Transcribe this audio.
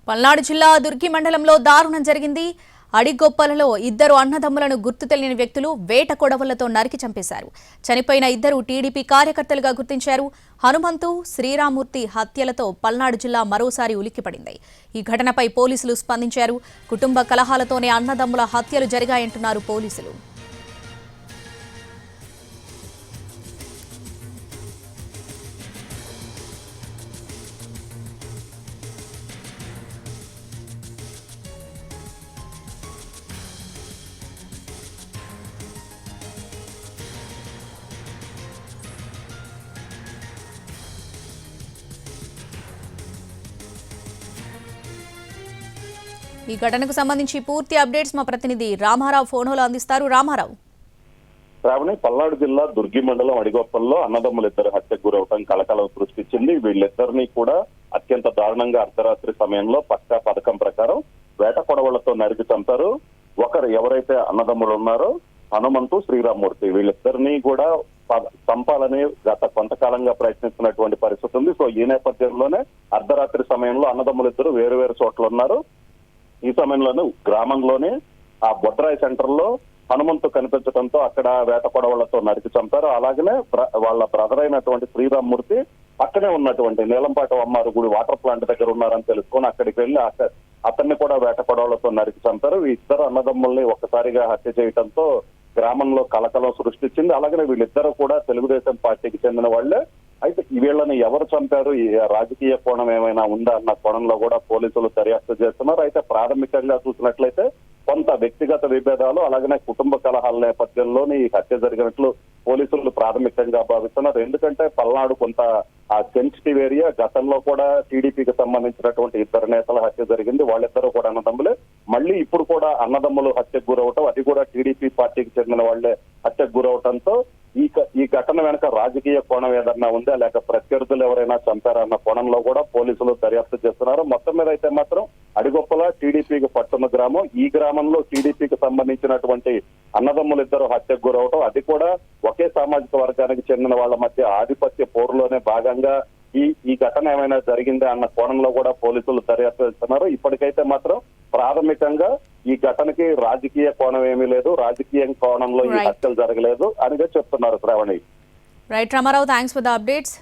పల్నాడు జిల్లా దుర్గి మండలంలో దారుణం జరిగింది. అడిగొప్పలలో ఇద్దరు అన్నదమ్ములను గుర్తు తెలియని వ్యక్తులు వేట కొడవలతో నరికి చంపేశారు. చనిపోయిన ఇద్దరు టీడీపీ కార్యకర్తలుగా గుర్తించారు. హనుమంతు, శ్రీరామూర్తి హత్యలతో పల్నాడు జిల్లా మరోసారి ఉలిక్కిపడింది. ఈ ఘటనపై పోలీసులు స్పందించారు. కుటుంబ కలహాలతోనే అన్నదమ్ముల హత్యలు జరిగాయంటున్నారు పోలీసులు. ఈ ఘటనకు సంబంధించి పూర్తి అప్డేట్స్ మా ప్రతినిధి రామారావు ఫోన్లో అందిస్తారు. రామారావు. శ్రావణి, పల్నాడు జిల్లా దుర్గి మండలం అడిగొప్పల్లో అన్నదమ్ములు ఇద్దరు హత్యకు గురవటం కలకలం సృష్టించింది. వీళ్ళిద్దరినీ కూడా అత్యంత దారుణంగా అర్ధరాత్రి సమయంలో పక్కా పథకం ప్రకారం వేట కొడవలతో నరికి చంపారు. ఒకరు ఎవరైతే అన్నదమ్ములు ఉన్నారో హనుమంతు, శ్రీరామూర్తి, వీళ్ళిద్దరినీ కూడా చంపాలని గత కొంతకాలంగా ప్రయత్నిస్తున్నటువంటి పరిస్థితి ఉంది. సో ఈ నేపథ్యంలోనే అర్ధరాత్రి సమయంలో అన్నదమ్ములు ఇద్దరు వేరు వేరు చోట్ల ఉన్నారు. ఈ సమయంలోనే గ్రామంలోనే ఆ బొడ్రాయి సెంటర్ లో హనుమంతు కనిపించడంతో అక్కడ వేట కొడవలతో నరికి చంపారు. అలాగనే వాళ్ళ బ్రదర్ అయినటువంటి శ్రీరామ్మూర్తి పక్కనే ఉన్నటువంటి నీలంపాట అమ్మారు గుడి వాటర్ ప్లాంట్ దగ్గర ఉన్నారని తెలుసుకొని అక్కడికి వెళ్లి అతన్ని కూడా వేట కొడవలతో నరికి చంపారు. ఈ ఇద్దరు అన్నదమ్ముల్ని ఒక్కసారిగా హత్య చేయడంతో గ్రామంలో కలకలం సృష్టించింది. అలాగనే వీళ్ళిద్దరూ కూడా తెలుగుదేశం పార్టీకి చెందిన వాళ్లే. అయితే వీళ్ళని ఎవరు చంపారు, ఈ రాజకీయ కోణం ఏమైనా ఉందా అన్న కోణంలో కూడా పోలీసులు దర్యాప్తు చేస్తున్నారు. అయితే ప్రాథమికంగా చూసినట్లయితే కొంత వ్యక్తిగత విభేదాలు అలాగనే కుటుంబ కలహాల నేపథ్యంలోని ఈ హత్య జరిగినట్లు పోలీసులు ప్రాథమికంగా భావిస్తున్నారు. ఎందుకంటే పల్నాడు కొంత ఆ సెన్సిటివ్ ఏరియా. గతంలో కూడా టీడీపీకి సంబంధించినటువంటి ఇద్దరు నేతల హత్య జరిగింది. వాళ్ళిద్దరూ కూడా అన్నదమ్ములే. మళ్ళీ ఇప్పుడు కూడా అన్నదమ్ములు హత్యకు గురవటం, అది కూడా టీడీపీ పార్టీకి చెందిన వాళ్లే హత్యకు గురవటంతో ఈ ఘటన వెనక రాజకీయ కోణం ఏదన్నా ఉందా లేక ప్రత్యర్థులు ఎవరైనా చంపారన్న కోణంలో కూడా పోలీసులు దర్యాప్తు చేస్తున్నారు. మొత్తం మీద అయితే మాత్రం అడిగొప్పల టీడీపీకి పట్టున్న గ్రామం. ఈ గ్రామంలో టీడీపీకి సంబంధించినటువంటి అన్నదమ్ములు ఇద్దరు హత్యకు గురవటం, అది కూడా ఒకే సామాజిక వర్గానికి చెందిన వాళ్ళ మధ్య ఆధిపత్య పోరులోనే భాగంగా ఈ ఘటన ఏమైనా జరిగిందా అన్న కోణంలో కూడా పోలీసులు దర్యాప్తు చేస్తున్నారు. ఇప్పటికైతే మాత్రం ప్రాథమికంగా ఈ ఘటనకి రాజకీయ కోణం ఏమీ లేదు, రాజకీయ కోణంలో ఈ హత్యలు జరగలేదు అనిగా చెప్తున్నారు. Sravani. Right Ramarao, thanks for the updates.